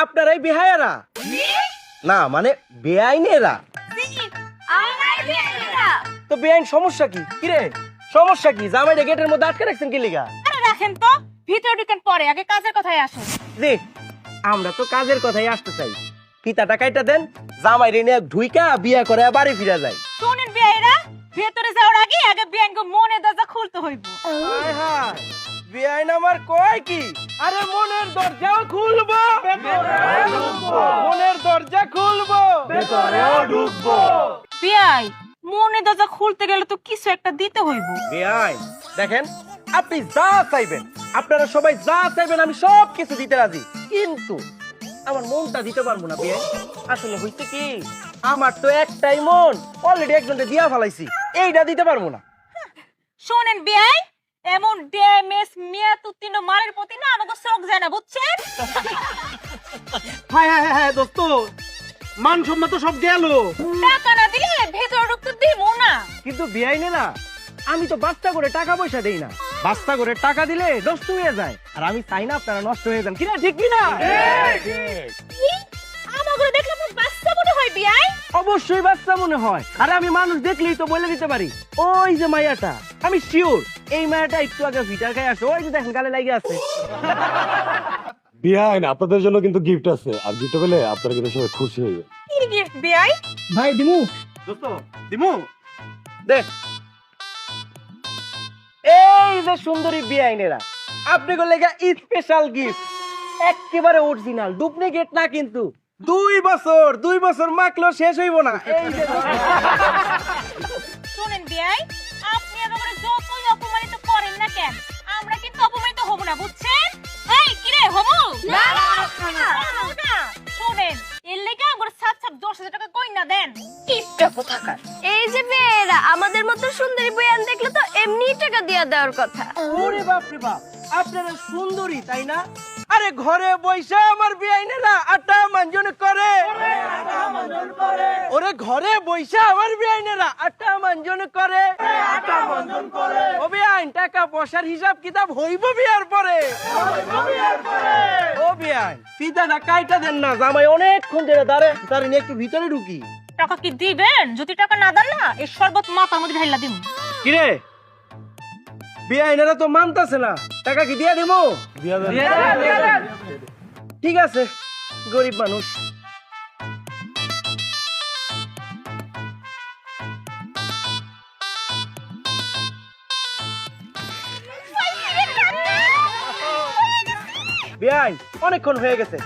আপনারাই বেহায়ারা না মানে বেআইনেরা তো বেআইন সমস্যা কি কিরে সমস্যা কি জামাইটা গেটের মধ্যে আটকে রাখছেন কি লিগা আরে রাখেন তো ভিতরে ঢুকেন পরে আগে কাজের কথাই আসেন জি আমরা তো কাজের কথাই আসতে চাই ফিতাটা কাইটা দেন জামাই রে নিয়ে ঢুইকা বিয়া করে বাড়ি ফিরা যায় শুনেন বিয়াইরা ভিতরে যাওয়ার আগে আগে বিয়াঙ্গ মনে দরজা খুলতে হইব হায় হায় বেআইন আমার কয় কি আরে মনের দরজাও খুলবো মনের দরজা খুলবো ভেতরেও ঢুকবো বিয়াই মনে দরজা খুলতে গেলে তো কিছু একটা দিতে হইব বেআইন দেখেন আপনি যা চাইবেন আপনারা সবাই যা চাইবেন আমি সব কিছু দিতে রাজি কিন্তু আমার মনটা দিতে পারবো না বেআইন আসলে হইছে কি আমার তো একটাই মন অলরেডি একজনকে দিয়া ফেলাইছি এইটা দিতে পারবো না শোনেন বিয়াই এমন ড্যামেজ মিয়া তুতিন মারের প্রতি না আমাকে চোখ যায় না বুঝছেন হ্যাঁ হ্যাঁ হ্যাঁ দোস্ত মান সম্মান তো সব গেল টাকা না দিলে ভেতরে ঢুকতে দিব না কিন্তু বেআইনে না আমি তো বাস্তা করে টাকা পয়সা দেই না বাস্তা করে টাকা দিলে নষ্ট হয়ে যায় আর আমি চাই না আপনারা নষ্ট হয়ে যান কিনা ঠিক কিনা আমাকে দেখলে আপনার বাচ্চা মনে হয় বিয়াই অবশ্যই বাচ্চা মনে হয় আর আমি মানুষ দেখলেই তো বলে দিতে পারি ওই যে মায়াটা আমি শিওর এই মায়াটা একটু আগে ভিটার খাই আসো ওই যে দেখেন গালে লাগে আছে বিয়াইন আপনাদের জন্য কিন্তু গিফট আছে আর গিফট পেলে আপনারা কিন্তু সবাই খুশি হয়ে যাবে কি গিফট বিয়াই ভাই দিমু দোস্ত দিমু দেখ এই যে সুন্দরী বিআইনেরা আপনি গো লেগা স্পেশাল গিফট একেবারে অরিজিনাল ডুপ্লিকেট না কিন্তু 2 বছর মাখলেও শেষ হইব না এই যে শুনেন বিয়াই আপনি আমাদের যতই অপমানিত করেন না কেন আমরা কিন্তু অপমানিত হব না বুঝছেন এই কি রে হবো না না শুনেন এর লাগা আমরা 7-10,000 টাকা কই না দেন কিপটা কোথাকার এই যে মেয়েরা আমাদের মতো সুন্দরী বয়ান দেখলে তো এমনি টাকা দিয়ে দেওয়ার কথা ওরে বাপ রে বাপ আপনারা সুন্দরী তাই না আরে ঘরে বইসা আমার বিআইনেরা আটা মাঞ্জন করে ওরে ঘরে বইসা আমার বিআইনেরা আটা মাঞ্জন করে ও বিআইন টাকা পয়সার হিসাব কিতাব হইব বিয়ার পরে ও বিআইন পিতাটা কাইটা দেন না জামাই অনেকক্ষণ ধরে দাঁড়ে একটু ভিতরে ঢুকি টাকা কি দিবেন যদি টাকা না দেন না এই শরবত মাথার মধ্যে ঢাইলা দিমু কিরে বিআইনেরা তো মানতাছে না টাকা কি দিয়া দিমু ঠিক আছে গরিব মানুষ বিআইন অনেকক্ষণ হয়ে গেছে